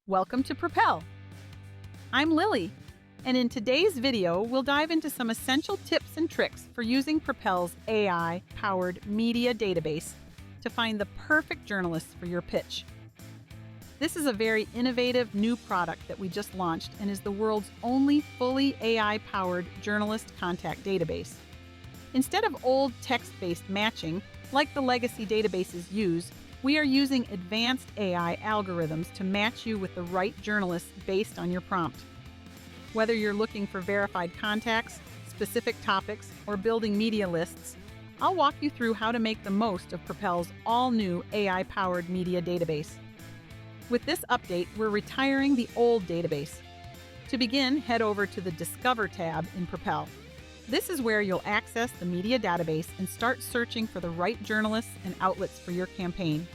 Welcome to Propel. I'm Lily, and in today's video, we'll dive into some essential tips and tricks for using Propel's AI-powered media database to find the perfect journalists for your pitch. This is a very innovative new product that we just launched and is the world's only fully AI-powered journalist contact database. Instead of old text-based matching, like the legacy databases use, we are using advanced AI algorithms to match you with the right journalists based on your prompt. Whether you're looking for verified contacts, specific topics, or building media lists, I'll walk you through how to make the most of Propel's all-new AI-powered media database. With this update, we're retiring the old database. To begin, head over to the Discover tab in Propel. This is where you'll access the media database and start searching for the right journalists and outlets for your campaign.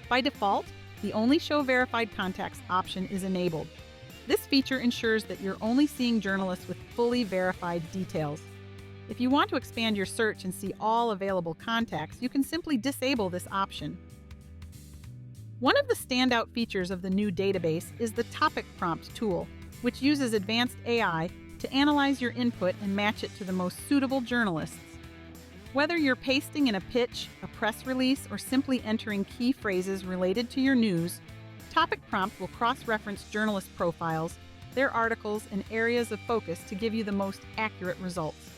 By default, the Only Show Verified Contacts option is enabled. This feature ensures that you're only seeing journalists with fully verified details. If you want to expand your search and see all available contacts, you can simply disable this option. One of the standout features of the new database is the Topic Prompt tool, which uses advanced AI to analyze your input and match it to the most suitable journalists. Whether you're pasting in a pitch, a press release, or simply entering key phrases related to your news, Topic Prompt will cross-reference journalist profiles, their articles, and areas of focus to give you the most accurate results.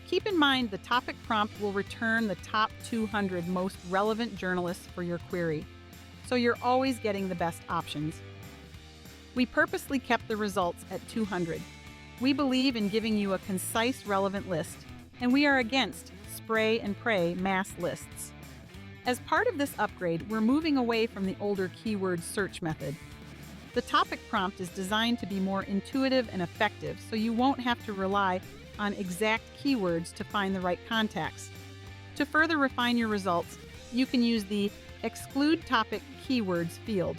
Keep in mind the Topic Prompt will return the top 200 most relevant journalists for your query, so you're always getting the best options. We purposely kept the results at 200. We believe in giving you a concise, relevant list, and we are against spray and pray mass lists. As part of this upgrade, we're moving away from the older keyword search method. The Topic Prompt is designed to be more intuitive and effective, so you won't have to rely on exact keywords to find the right contacts. To further refine your results, you can use the Exclude Topic Keywords field.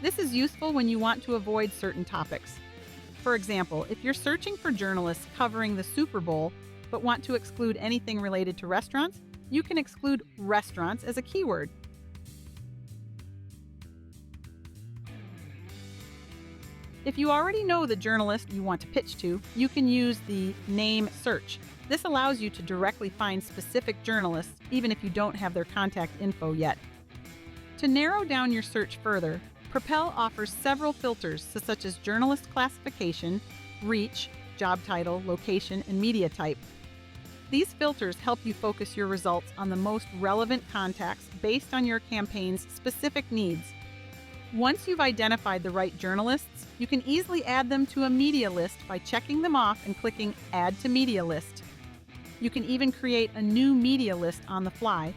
This is useful when you want to avoid certain topics. For example, if you're searching for journalists covering the Super Bowl but want to exclude anything related to restaurants, you can exclude restaurants as a keyword. If you already know the journalist you want to pitch to, you can use the name search. This allows you to directly find specific journalists even if you don't have their contact info yet. To narrow down your search further, Propel offers several filters such as journalist classification, reach, job title, location, and media type. These filters help you focus your results on the most relevant contacts based on your campaign's specific needs. Once you've identified the right journalists, you can easily add them to a media list by checking them off and clicking Add to Media List. You can even create a new media list on the fly.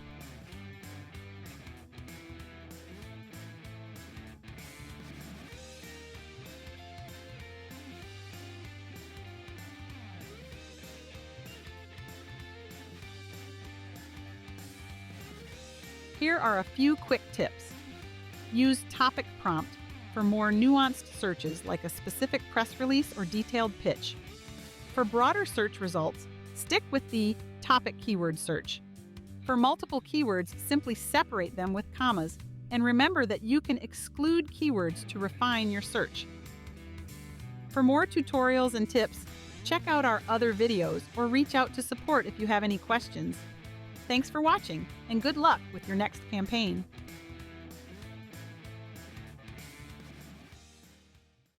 Here are a few quick tips. Use Topic Prompt for more nuanced searches like a specific press release or detailed pitch. For broader search results, stick with the topic keyword search. For multiple keywords, simply separate them with commas, and remember that you can exclude keywords to refine your search. For more tutorials and tips, check out our other videos or reach out to support if you have any questions. Thanks for watching, and good luck with your next campaign.